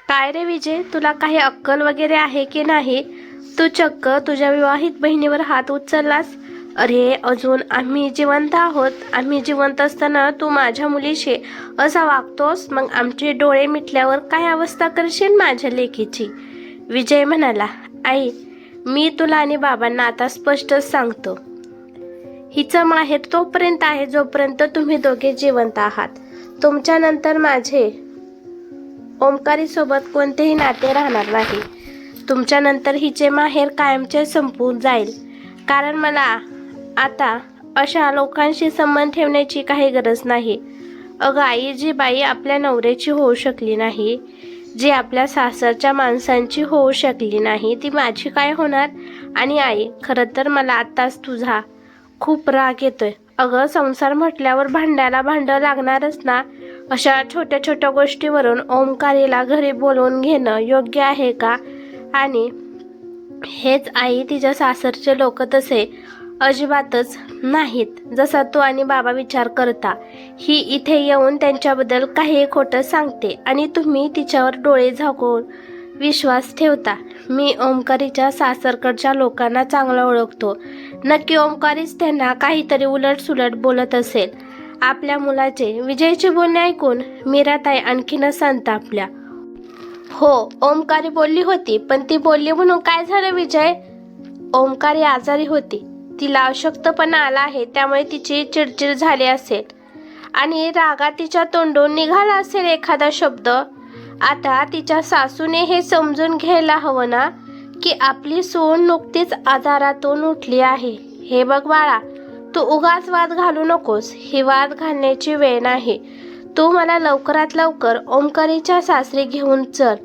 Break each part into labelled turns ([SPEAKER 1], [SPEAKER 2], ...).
[SPEAKER 1] काय रे विजय, तुला काही अक्कल वगैरे आहे की नाही? तू चक्क तुझ्या विवाहित बहिणीवर हात उचललास. अरे, अजून आम्ही जिवंत आहोत. आम्ही जिवंत असताना तू माझ्या मुलीशी असा वागतोस. मग आमचे डोळे मिटल्यावर काय अवस्था करशील माझ्या लेकीची? विजय म्हणाला, आई, मी तुला आणि बाबांना आता स्पष्टच सांगतो. हिचं माहेर तोपर्यंत आहे जोपर्यंत तुम्ही दोघे जिवंत आहात. तुमच्यानंतर माझे ओमकारी सोबत कोणतेही नाते राहणार नाही. तुमच्यानंतर हिचे माहेर कायमचे संपून जाईल. कारण मला आता अशा लोकांशी संबंध ठेवण्याची काही गरज नाही. अगं आई, जी बाई आपल्या नवऱ्याची होऊ शकली नाही, जी आपल्या सासरच्या माणसांची होऊ शकली नाही, ती माझी काय होणार? आणि आई, खरं तर मला आत्ताच तुझा खूप राग येतोय. अगं, संसार म्हटल्यावर भांड्याला भांडं लागणारच ना. अशा छोट्या छोट्या गोष्टीवरून ओमकारीला घरी बोलवून घेणं योग्य आहे का? आणि हेच आई, तिच्या सासरचे लोक तसे अजिबातच नाहीत जसा तू आणि बाबा विचार करता. ही इथे येऊन त्यांच्याबद्दल काही खोटं सांगते आणि तुम्ही तिच्यावर डोळे झाकून विश्वास ठेवता. मी ओमकारीच्या सासरकडच्या लोकांना चांगलं ओळखतो. नक्की ओमकारीच त्यांना काहीतरी उलटसुलट बोलत असेल. आपल्या मुलाचे विजयचे बोलणे ऐकून मीराताई आणखीनच संतापल्या. हो, ओमकारी बोलली होती, पण ती बोलली म्हणून काय झालं विजय? ओमकारी आजारी होती. तिला अशक्तपणा आला आहे, त्यामुळे तिची चिडचिड झाली असेल आणि रागात तिच्या तोंडून निघाला असेल एखादा शब्द. आता तिच्या सासूने हे समजून घ्यायला हवं ना की आपली सून नुकतीच आजारातून उठली आहे. हे बघ बाळा, तू उगाच वाद घालू नकोस. ही वाद घालण्याची वेळ नाही. तू मला लवकरात लवकर ओमकारीच्या सासरी घेऊन चल.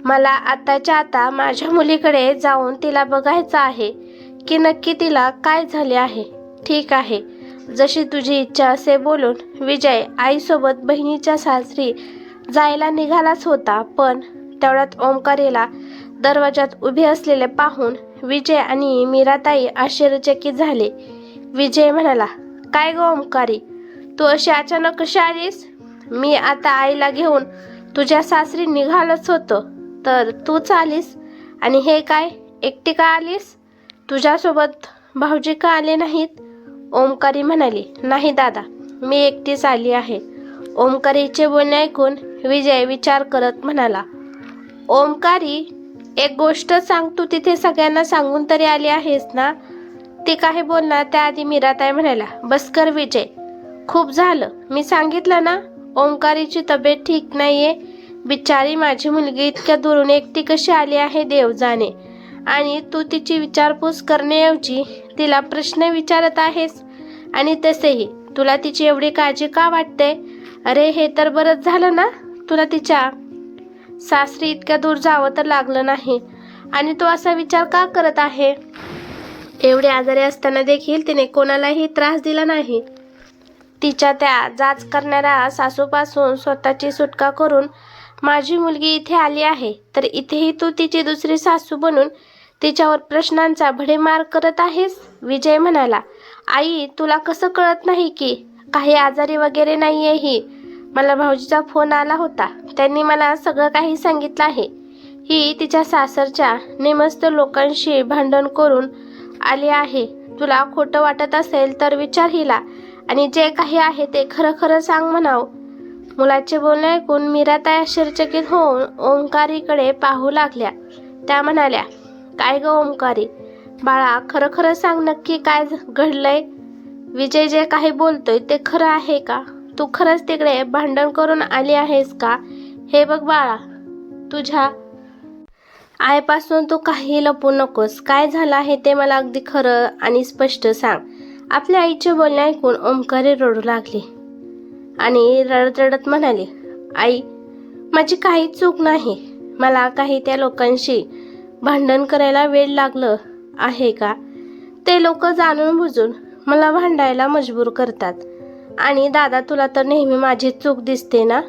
[SPEAKER 1] मला आताच्या आता माझ्या मुलीकडे जाऊन तिला बघायचं आहे की नक्की तिला काय झाले आहे. ठीक आहे, जशी तुझी इच्छा असे बोलून विजय आईसोबत बहिणीच्या सासरी जायला निघालाच होता. पण तेवढ्यात ओमकारीला दरवाजात उभे असलेले पाहून विजय आणि मीराताई आश्चर्यचकित झाले. विजय म्हणाला, काय ग ओमकारी, तू अशी अचानक कशी आलीस? मी आता आईला घेऊन तुझ्या सासरी निघालच होतो, तर तूच आलीस. आणि हे काय, एकटी का आलीस? तुझ्यासोबत भाऊजी का आले नाहीत? ओमकारी म्हणाली, नाही दादा, मी एकटीच आली आहे. ओमकारीचे बोलणे ऐकून विजय विचार करत म्हणाला, ओमकारी, एक गोष्ट सांग, तू तिथे सगळ्यांना सांगून तरी आली आहेस ना? ती काही बोलणार त्याआधी मीराताई म्हणाला, बस कर विजय, खूप झालं. मी सांगितलं ना, ओमकारीची तब्येत ठीक नाहीये. बिचारी माझी मुलगी इतक्या दुरून एकटी कशी आली आहे देव जाणे. आणि तू तिची विचारपूस करण्याऐवजी तिला प्रश्न विचारत आहेस. आणि तसेही तुला तिची एवढी काळजी का वाटते? अरे, हे तर बरंच झालं ना, तुला तिच्या सासरी इतक्या दूर जावं तर लागलं नाही. आणि तू असा विचार का करत आहे? एवढे आजारी असताना देखील तिने कोणालाही त्रास दिला नाही. तिच्या त्या जाच करणाऱ्या सासूपासून स्वतःची सुटका करून माझी मुलगी इथे आली आहे, तर इथेही तू तिची दुसरी सासू बनून तिच्यावर प्रश्नांचा भडीमार करत आहेस. विजय म्हणाला, आई, तुला कसं कळत नाही की काही आजारी वगैरे नाहीये ही? मला भाऊजीचा फोन आला होता, त्यांनी मला सगळं काही सांगितलं आहे. ही तिच्या सासरच्या नेमस्त लोकांशी भांडण करून आली आहे. तुला खोटं वाटत असेल तर विचार हिला, आणि जे काही आहे ते खरं खरं सांग म्हणाव. मुलाचे बोलणे ऐकून मीराताई आश्चर्यचकित होऊन ओमकारीकडे पाहू लागल्या. त्या म्हणाल्या, काय ग ओमकारी बाळा, खरं खरं सांग, नक्की काय घडलंय? विजय जे काही बोलतोय ते खरं आहे का? तू खरंच तिकडे भांडण करून आली आहेस का? हे बघ बाळा, तुझ्या आईपासून तू काही लपवू नकोस. काय झालं आहे ते मला अगदी खरं आणि स्पष्ट सांग. आपल्या आईचे बोलणे ऐकून ओमकारी रडू लागली आणि रडत रडत म्हणाली, आई, माझी काही चूक नाही. मला काही त्या लोकांशी भांडण करायला वेळ लागलं आहे का? ते लोक जाणून बुजून मला भांडायला मजबूर करतात. आणि दादा, तुला तर नेहमी माझी चूक दिसते ना.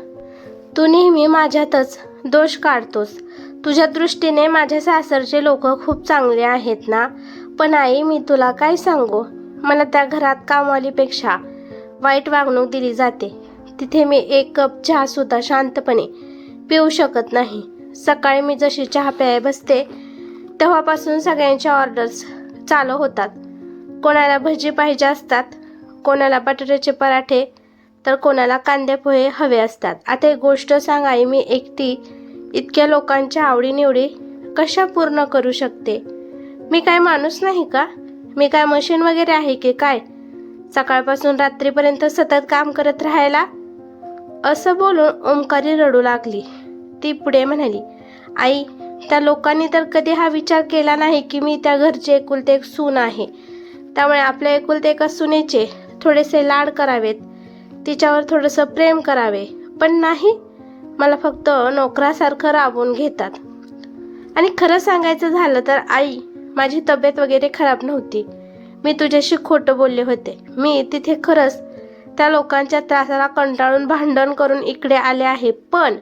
[SPEAKER 1] तू नेहमी माझ्यातच दोष काढतोस. तुझ्या दृष्टीने माझ्या सासरचे लोक खूप चांगले आहेत ना. पण आई, मी तुला काय सांगू, मला त्या घरात कामवालीपेक्षा वाईट वागणूक दिली जाते. तिथे मी एक कप चहा सुद्धा शांतपणे पिऊ शकत नाही. सकाळी मी जशी चहा प्याय बसते तेव्हापासून सगळ्यांच्या ऑर्डर्स चालू होतात. कोणाला भजी पाहिजे असतात, कोणाला बटाट्याचे पराठे, तर कोणाला कांदे पोहे हवे असतात. आता एक गोष्ट सांग आई, मी एकटी इतक्या लोकांच्या आवडीनिवडी कशा पूर्ण करू शकते? मी काय माणूस नाही का? मी काय मशीन वगैरे आहे की काय, सकाळपासून रात्रीपर्यंत सतत काम करत राहायला? असं बोलून ओमकारी रडू लागली. ती पुढे म्हणाली, आई, त्या लोकांनी तर कधी हा विचार केला नाही की मी त्या घरचे एकुलते एक सून आहे. त्यामुळे आपल्या एकुलते एका सुनेचे थोडेसे लाड करावेत, तिच्यावर थोडंसं प्रेम करावे. पण नाही, मला फक्त नोकरासारखं राबवून घेतात. आणि खरं सांगायचं झालं तर आई, माझी तब्येत वगैरे खराब नव्हती. मी तुझ्याशी खोटं बोलले होते. मी तिथे खरंच त्या लोकांच्या त्रासाला कंटाळून भांडण करून इकडे आले आहे. पण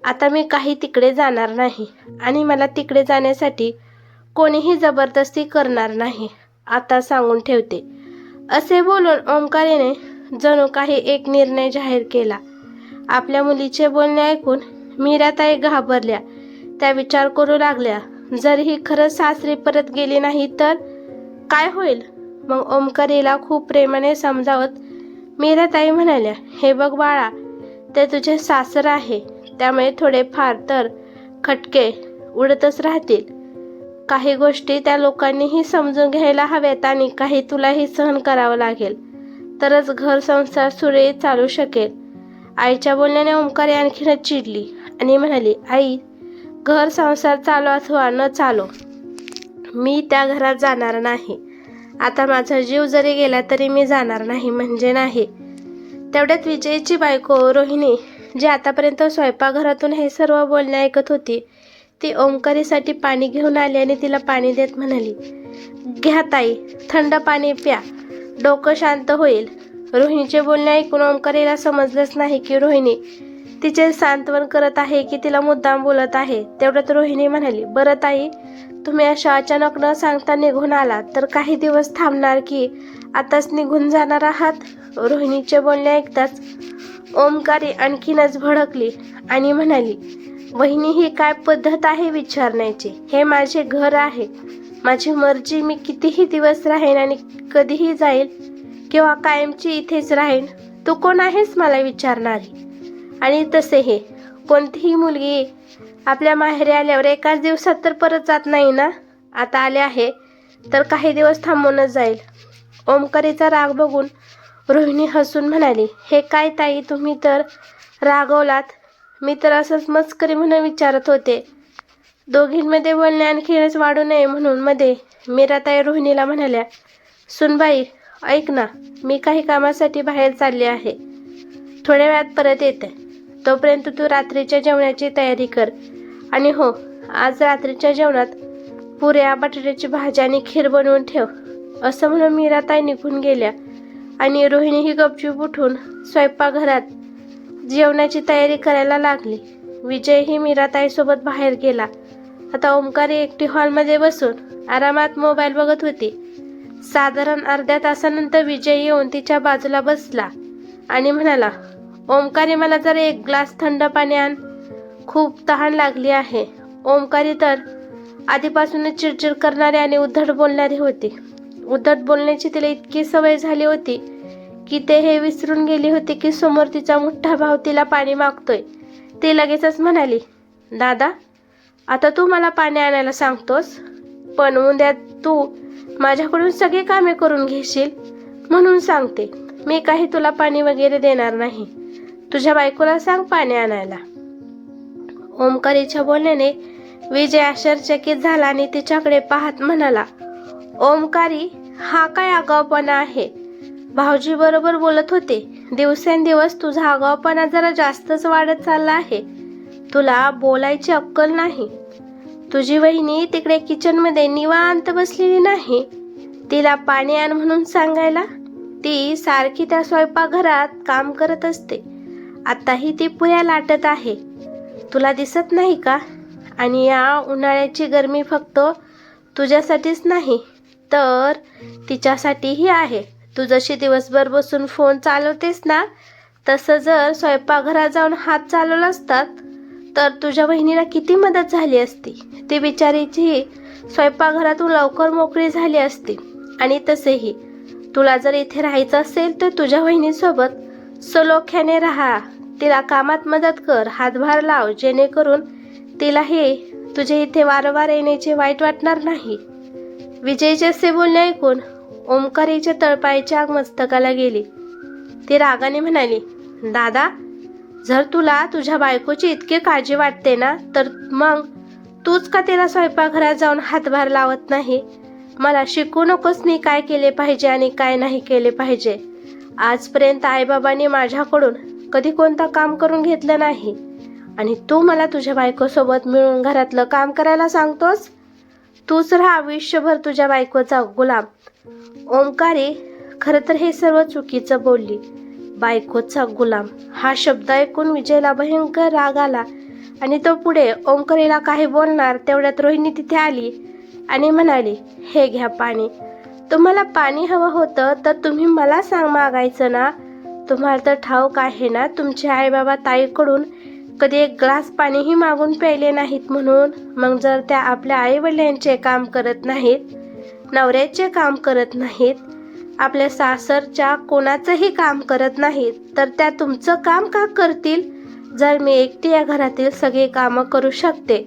[SPEAKER 1] आता मी काही तिकडे जाणार नाही आणि मला तिकडे जाण्यासाठी कोणीही जबरदस्ती करणार नाही, आता सांगून ठेवते. असे बोलून ओमकारीने जणू काही एक निर्णय जाहीर केला. आपल्या मुलीचे बोलणे ऐकून मीराताई घाबरल्या. त्या विचार करू लागल्या, जर ही खरंच सासरी परत गेली नाही तर काय होईल? मग ओमकारीला खूप प्रेमाने समजावत मीराताई म्हणाल्या, हे बघ बाळा, ते तुझे सासर आहे, त्यामुळे थोडे फार तर खटके उडतच राहतील. काही गोष्टी त्या लोकांनीही समजून घ्यायला हव्यात आणि काही तुलाही सहन करावं लागेल, तरच घर संसार सुरळीत चालू शकेल. आईच्या बोलण्याने ओमकारी आणखीनच चिडली आणि म्हणाली, आई, घर संसार चालू अथवा न चालू, मी त्या घरात जाणार नाही. आता माझा जीव जरी गेला तरी मी जाणार नाही म्हणजे नाही. तेवढ्यात विजयची बायको रोहिणी, जी आतापर्यंत स्वयंपाकघरातून हे सर्व बोलणे ऐकत होती, ती ओमकारीसाठी पाणी घेऊन आली आणि तिला पाणी देत म्हणाली, घ्या ताई, थंड पाणी प्या, डोकं शांत होईल. रोहिणीचे बोलणे ऐकून ओमकारीला समजलंच नाही की रोहिणी तिचे सांत्वन करत आहे की तिला मुद्दाम बोलत आहे. तेवढ्यात रोहिणी म्हणाली, बरं ताई, तुम्ही अशा अचानक न सांगता निघून आलात तर काही दिवस थांबणार की आताच निघून जाणार आहात? रोहिणीचे बोलणे ऐकताच ओमकारी आणखीनच भडकली आणि म्हणाली, वहिनी, ही काय पद्धत आहे विचारण्याची? हे माझे घर आहे, माझी मर्जी. मी कितीही दिवस राहीन आणि कधीही जाईल किंवा कायमची इथेच राहीन. तू कोण आहेस मला विचारणारी? आणि तसेही कोणतीही मुलगी आपल्या माहेरी आल्यावर एकाच दिवसात तर परत जात नाही ना. आता आले आहे तर काही दिवस थांबूनच जाईल. ओमकारीचा राग बघून रोहिणी हसून म्हणाली, हे काय ताई, तुम्ही तर रागवलात. मी तर असंच मस्करी म्हणून विचारत होते. दोघींमध्ये बोलणे आणखीनच वाढू नये म्हणून मध्ये मीराताई रोहिणीला म्हणाल्या, सुनबाई, ऐक ना, मी काही कामासाठी बाहेर चालले आहे, थोड्या वेळात परत येते. तोपर्यंत तू रात्रीच्या जेवणाची तयारी कर. आणि हो, आज रात्रीच्या जेवणात पुऱ्या, बटाट्याची भाजी आणि खीर बनवून ठेव. असं म्हणून मीराताई निघून गेल्या आणि रोहिणी ही गपचूप उठून स्वयंपाकघरात जेवणाची तयारी करायला लागली. विजय ही मीराताईसोबत बाहेर गेला. आता ओमकारी एकटी हॉलमध्ये बसून आरामात मोबाईल बघत होती. साधारण अर्ध्या तासानंतर विजय येऊन तिच्या बाजूला बसला आणि म्हणाला, ओमकारी, मला जरा एक ग्लास थंड पाणी आण, खूप तहान लागली आहे. ओमकारी तर आधीपासूनच चिडचिड करणारी आणि उद्धट बोलणारी होती. उद्धट बोलण्याची तिला इतकी सवय झाली होती की ते हे विसरून गेली होती की समोर तिचा मोठा भाऊ तिला पाणी मागतोय. ती लगेचच म्हणाली, दादा, आता तू मला पाणी आणायला सांगतोस, पण उद्या तू माझ्याकडून सगळी कामे करून घेशील म्हणून सांगते. मी काही तुला पाणी वगैरे देणार नाही. तुझ्या बायकोला सांग पाणी आणायला. ओमकारीच्या बोलण्याने विजय आश्चर्यचकित झाला आणि तिच्याकडे पाहत म्हणाला, ओमकारी, हा काय आगाऊपणा आहे? भाऊजी बरोबर बोलत होते. दिवसेंदिवस तुझा आगाऊपणा जरा जास्तच वाढत चालला आहे. तुला बोलायची अक्कल नाही. तुझी वहिनी तिकडे किचनमध्ये निवांत बसलेली नाही, तिला पाणी आण म्हणून सांगायला? ती सारखी त्या स्वयंपाकघरात काम करत असते. आताही ती पुऱ्या लाटत आहे, तुला दिसत नाही का? आणि या उन्हाळ्याची गरमी फक्त तुझ्यासाठीच नाही तर तिच्यासाठीही आहे. तू जशी दिवसभर बसून फोन चालवतेस ना, तसं जर स्वयंपाकघरात जाऊन हात चालवला असतात तर तुझ्या बहिणीला किती मदत झाली असती. ती बिचारीची स्वयंपाकघरातून लवकर मोकळी झाली असती. आणि तसेही तुला जर इथे राहायचं असेल तर तुझ्या बहिणीसोबत सलोख्याने राहा. तिला कामात मदत कर, हातभार लाव, जेणेकरून तिलाही तुझे इथे वारंवार येण्याचे वाईट वाटणार नाही. विजयचे असे बोलणे ऐकून ओमकारीच्या तळपायाची आग मस्तकाला गेली. ती रागाने म्हणाली, दादा, जर तुला तुझ्या बायकोची इतकी काळजी वाटते ना, तर मग तूच का तिला स्वयंपाकघरात जाऊन हातभार लावत नाही. मला शिकू नकोस मी काय केले पाहिजे आणि काय नाही केले पाहिजे. आजपर्यंत आईबाबांनी माझ्याकडून कधी कोणता काम करून घेतलं नाही आणि तू मला तुझ्या बायकोसोबत मिळून घरातलं काम करायला सांगतोस. तूच राहा आयुष्यभर तुझ्या बायकोचा गुलाम. ओमकारी खरं तर हे सर्व चुकीचं बोलली. बायकोचा गुलाम हा शब्द ऐकून विजयला भयंकर राग आला आणि तो पुढे ओमकारीला काही बोलणार तेवढ्यात रोहिणी तिथे आली आणि म्हणाली, हे घ्या पाणी. तुम्हाला पाणी हवं होतं तर तुम्ही मला मागायचं ना. तुम्हाला तर ठाऊक आहे ना तुमचे आईबाबा ताईकडून कधी एक ग्लास पाणीही मागून प्यायले नाहीत म्हणून. मग जर त्या आपल्या आईवडिलांचे काम करत नाहीत, नवऱ्याचे काम करत नाहीत, आपल्या सासरच्या कोणाचंही काम करत नाहीत, तर त्या तुमचं काम का करतील. जर मी एकटी या घरातील सगळी कामं करू शकते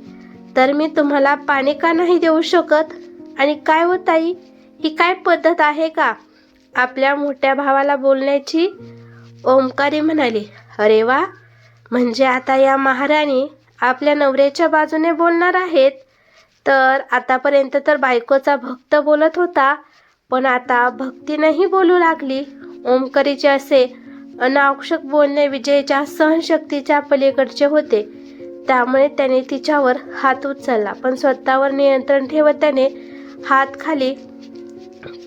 [SPEAKER 1] तर मी तुम्हाला पाणी का नाही देऊ शकत. आणि काय हो ताई, ही काय पद्धत आहे का आपल्या मोठ्या भावाला बोलण्याची. ओमकारी म्हणाली, अरे वा, म्हणजे आता या महाराणी आपल्या नवऱ्याच्या बाजूने बोलणार आहेत. तर आतापर्यंत तर बायकोचा भक्त बोलत होता, पण आता भक्तीनंही बोलू लागली. ओमकारीचे असे अनावश्यक बोलणे विजयच्या सहनशक्तीच्या पलीकडचे होते. त्यामुळे त्याने तिच्यावर हात उचलला, पण स्वतःवर नियंत्रण ठेवत त्याने हात खाली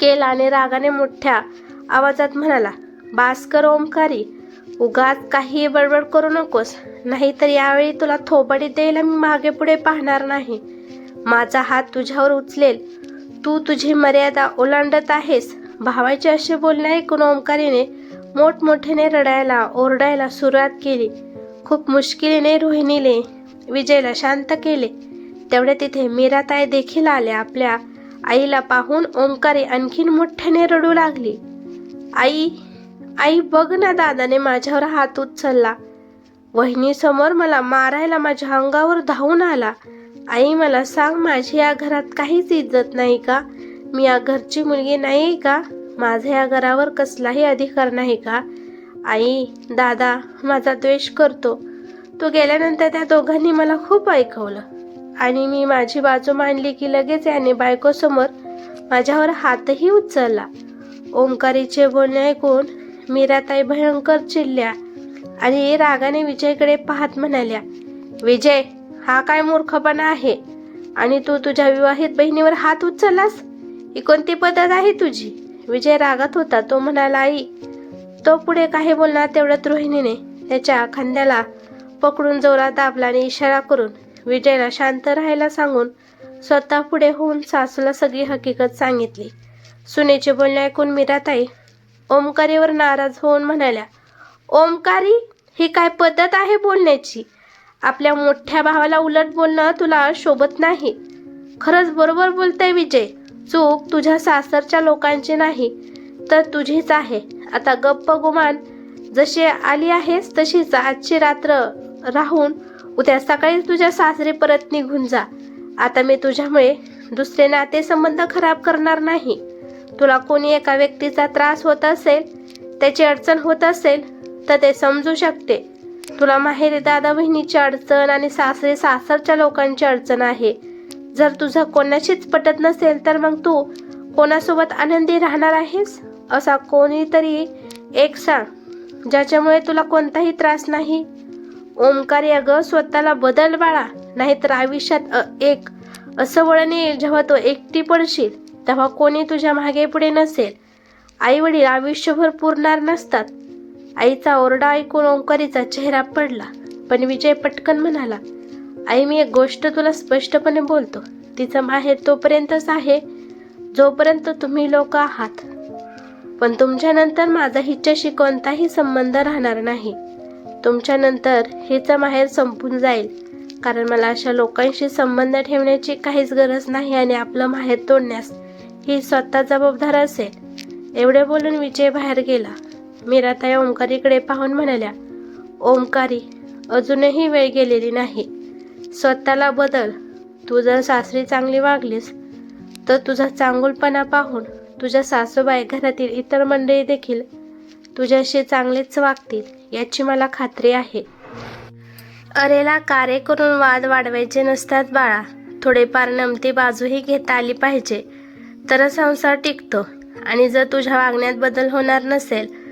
[SPEAKER 1] केला आणि रागाने मोठ्या आवाजात म्हणाला, बास कर ओमकारी, उगाच काही बडबड करू नकोस, नाहीतर यावेळी तुला थोबाडीत द्यायला मी मागे पुढे पाहणार नाही. माझा हात तुझ्यावर उचलेल. तू तुझी मर्यादा ओलांडत आहेस. भावाचे असे बोलणे ऐकून ओमकारीने मोठमोठ्याने रडायला ओरडायला सुरुवात केली. खूप मुश्किलीने रोहिणीने विजयला शांत केले. तेवढ्या तिथे मीराताई देखील आल्या. आपल्या आईला पाहून ओमकारी आणखीन मोठ्याने रडू लागली. आई, आई बघ ना, दादाने माझ्यावर हात उचलला. वहिनीसमोर मला मारायला माझ्या अंगावर धावून आला. आई मला सांग, माझी या घरात काहीच इज्जत नाही का. मी या घरची मुलगी नाही का. माझा या घरावर कसलाही अधिकार नाही का. आई, दादा माझा द्वेष करतो. तो गेल्यानंतर त्या दोघांनी मला खूप ऐकवलं आणि मी माझी बाजू मांडली की लगेच याने बायकोसमोर माझ्यावर हातही उचलला. ओमकारीचे बोलणे ऐकून मीराताई भयंकर चिडल्या आणि रागाने विजयकडे पाहत म्हणाल्या, विजय, हा काय मूर्खपणा आहे आणि तू तुझ्या विवाहित बहिणीवर हात उचललास. ही कोणती पद्धत आहे तुझी. विजय रागात होता. तो म्हणाला, आई. तो पुढे काही बोलणार तेवढ्यात रोहिणीने त्याच्या खांद्याला पकडून जोरात दाबला आणि इशारा करून विजयला शांत राहायला सांगून स्वतः पुढे होऊन सासूला सगळी हकीकत सांगितली. सुनेचे बोलणे ऐकून मीराताई ओमकारीवर नाराज होऊन म्हणाल्या, ओमकारी, ही काय पद्धत आहे बोलण्याची. आपल्या मोठ्या भावाला उलट बोलणं तुला शोभत नाही. खरंच बरोबर बोलतंय विजय. चूक तुझ्या सासरच्या लोकांची नाही तर तुझीच आहे. आता गप्प गुमान जशी आली आहेस तशीच आजची रात्र राहून उद्या सकाळी तुझ्या सासरी परत निघून जा. आता मी तुझ्यामुळे दुसरे नातेसंबंध खराब करणार नाही. तुला कोणी एका व्यक्तीचा त्रास होत असेल, त्याची अडचण होत असेल तर ते समजू शकते. तुला माहेरी दादा बहिणीची अडचण आणि सासरी सासरच्या लोकांची अडचण आहे. जर तुझं कोणाशीच पटत नसेल तर मग तू कोणासोबत आनंदी राहणार आहेस. असा कोणीतरी एक सांग, ज्याच्यामुळे तुला कोणताही त्रास नाही. ओमकारी, अगं स्वतःला बदल बाळा, नाहीतर आयुष्यात एक असं वळण येईल जेव्हा तो एकटी पडशील तेव्हा कोणी तुझ्या मागे पुढे नसेल. आई वडील आयुष्यभर पुरणार नसतात. आईचा ओरडा ऐकून ओमकारीचा चेहरा पडला, पण विजय पटकन म्हणाला, आई, मी एक गोष्ट तुला स्पष्टपणे बोलतो. तिचं माहेर तोपर्यंतच आहे जोपर्यंत तुम्ही लोक आहात, पण तुमच्यानंतर माझा हिच्याशी कोणताही संबंध राहणार नाही. तुमच्यानंतर हिचं माहेर संपून जाईल कारण मला अशा लोकांशी संबंध ठेवण्याची काहीच गरज नाही आणि आपलं माहेर तोडण्यास ही स्वतः जबाबदार असेल. एवढे बोलून विजय बाहेर गेला. मीराताई ओंकारीकडे पाहून म्हणाल्या, ओंकारी, अजूनही वेळ गेलेली नाही. स्वतःला बदल. तू जर सासरी चांगली वागलीस तर तुझा चांगुलपणा पाहून तुझ्या सासूबाई, घरातील इतर मंडळी देखील तुझ्याशी चांगलेच वागतील याची मला खात्री आहे. अरेला कार्य करून वाद वाढवायचे नसतात बाळा. थोडेफार नमती बाजूही घेता आली पाहिजे तर संसार टिकतो. आणि जर तुझ्या वागण्यात बदल होणार नसेल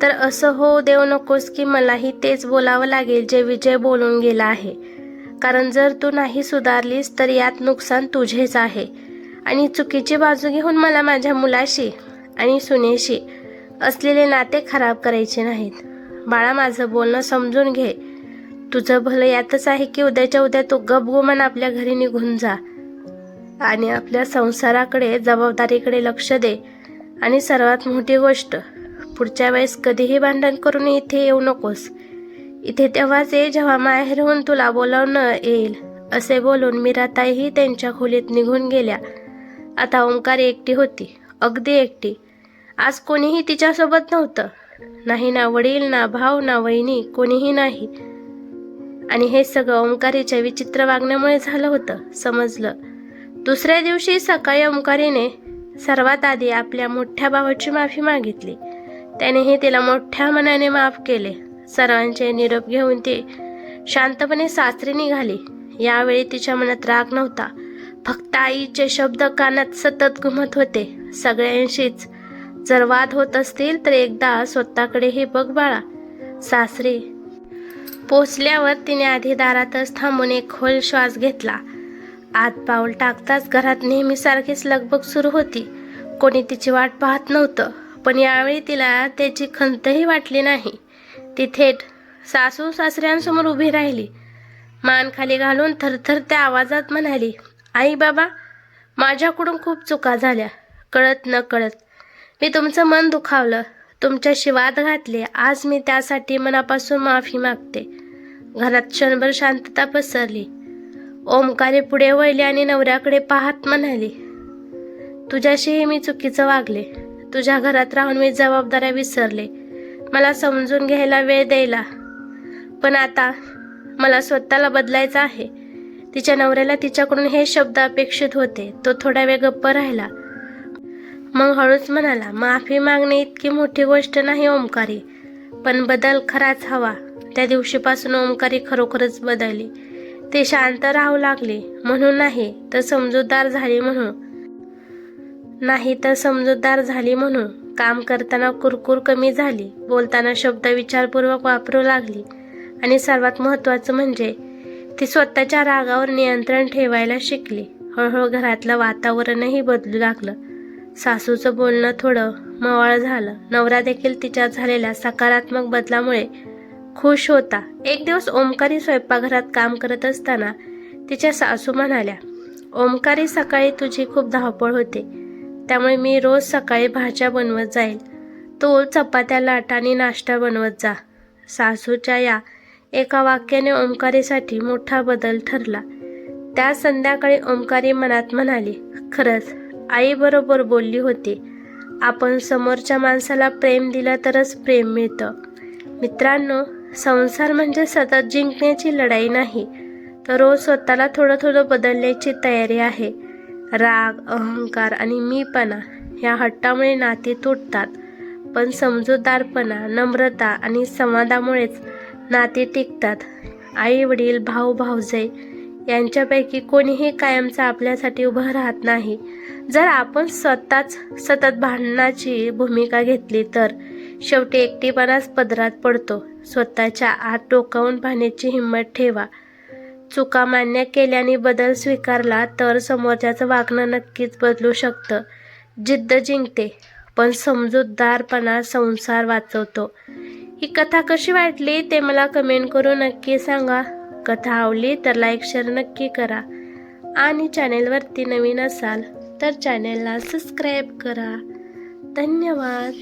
[SPEAKER 1] तर असं होऊ देऊ नकोस की मलाही तेच बोलावं लागेल जे विजय बोलून गेला आहे. कारण जर तू नाही सुधारलीस तर यात नुकसान तुझेच आहे. आणि चुकीची बाजू घेऊन मला माझ्या मुलाशी आणि सुनेशी असलेले नाते खराब करायचे नाहीत. बाळा, माझं बोलणं समजून घे. तुझं भलं यातच आहे की उद्याच्या उद्या तू गपगुमान आपल्या घरी निघून जा आणि आपल्या संसाराकडे, जबाबदारीकडे लक्ष दे. आणि सर्वात मोठी गोष्ट, पुढच्या वेळेस कधीही भांडण करून इथे येऊ नकोस. इथे तेव्हाच ये जेव्हा माहेरहून तुला बोलावणं येईल. असे बोलून मीराताईही त्यांच्या खोलीत निघून गेल्या. आता ओंकारी एकटी होती, अगदी एकटी. आज कोणीही तिच्यासोबत नव्हतं. नाही ना वडील, ना भाऊ, ना वहिनी, कोणीही नाही. आणि हे सगळं ओंकारीच्या विचित्र वागण्यामुळे झालं होतं, समजलं. दुसऱ्या दिवशी सकाळी ओंकारीने सर्वात आधी आपल्या मोठ्या भावाची माफी मागितली. त्यानेही तिला मोठ्या मनाने माफ केले. सर्वांचे निरोप घेऊन ती शांतपणे सासरी निघाली. यावेळी तिच्या मनात राग नव्हता, फक्त आईचे शब्द कानात सतत घुमत होते. सगळ्यांशीच जर वाद होत असतील तर एकदा स्वतःकडेही बघ बाळा. सासरी पोचल्यावर तिने आधी दारातच थांबून एक खोल श्वास घेतला. आत पाऊल टाकताच घरात नेहमीसारखीच लगबग सुरू होती. कोणी तिची वाट पाहत नव्हतं. पण यावेळी तिला त्याची खंतही वाटली नाही. ती थेट सासू सासऱ्यांसमोर उभी राहिली. मान खाली घालून थरथरत्या आवाजात म्हणाली, आई बाबा, माझ्याकडून खूप चुका झाल्या. कळत न कळत मी तुमचं मन दुखावलं, तुमच्याशी वाद घातले. आज मी त्यासाठी मनापासून माफी मागते. घरात क्षणभर शांतता पसरली. ओंकारी पुढे वळली आणि नवऱ्याकडे पाहत म्हणाली, तुझ्याशीही मी चुकीचं वागले. तुझ्या घरात राहून मी जबाबदाऱ्या विसरले. मला समजून घ्यायला वेळ द्यायला. पण आता मला स्वतःला बदलायचं आहे. तिच्या नवऱ्याला तिच्याकडून हे शब्द अपेक्षित होते. तो थोडा वेळ गप्प राहिला. मग हळूच म्हणाला, माफी मागणे इतकी मोठी गोष्ट नाही ओंकारी, पण बदल खराच हवा. त्या दिवशीपासून ओंकारी खरोखरच बदलली. ती शांत राहू लागली म्हणून नाही तर समजूतदार झाली म्हणून. काम करताना कुरकुर कमी झाली. बोलताना शब्द विचारपूर्वक वापरू लागली. आणि सर्वात महत्त्वाचं म्हणजे ती स्वतःच्या रागावर नियंत्रण ठेवायला शिकली. हळूहळू घरातलं वातावरणही बदलू लागलं. सासूचं बोलणं थोडं मवाळ झालं. नवरा देखील तिच्या झालेल्या सकारात्मक बदलामुळे खुश होता. एक दिवस ओंकारी स्वयंपाकघरात काम करत असताना तिच्या सासू म्हणाल्या, ओंकारी, सकाळी तुझी खूप धावपळ होते, त्यामुळे मी रोज सकाळी भाज्या बनवत जाईल. तू चपात्या, लाटा आणि नाश्ता बनवत जा. सासूच्या या एका वाक्याने ओंकारीसाठी मोठा बदल ठरला. त्या संध्याकाळी ओंकारी मनात म्हणाली, खरंच आई बरोबर बोलली होती. आपण समोरच्या माणसाला प्रेम दिलं तरच प्रेम मिळतं. मित्रांनो, संसार म्हणजे सतत जिंकण्याची लढाई नाही, तर रोज स्वतःला थोडं थोडं बदलण्याची तयारी आहे. राग, अहंकार आणि मीपणा या हट्टामुळे नाती तुटतात. पण समजूतदारपणा, नम्रता आणि संवादामुळेच नाती टिकतात. आई वडील, भाऊ भाऊजाई यांच्यापैकी कोणीही कायमचं आपल्यासाठी उभं राहत नाही. जर आपण सतत भांडणाची भूमिका घेतली तर शेवटी एकटेपणाच पदरात पडतो. स्वतःच्या आत डोकावून पाहण्याची हिंमत ठेवा. चुका मान्य केल्याने बदल स्वीकारला तर समोरच्याचं वागणं नक्कीच बदलू शकतं. जिद्द जिंकते, पण समजूतदारपणा संसार वाचवतो. ही कथा कशी वाटली ते मला कमेंट करून नक्की सांगा. कथा आवडली तर लाईक शेअर नक्की करा. आणि चॅनेलवरती नवीन असाल तर चॅनेलला सबस्क्राईब करा. धन्यवाद.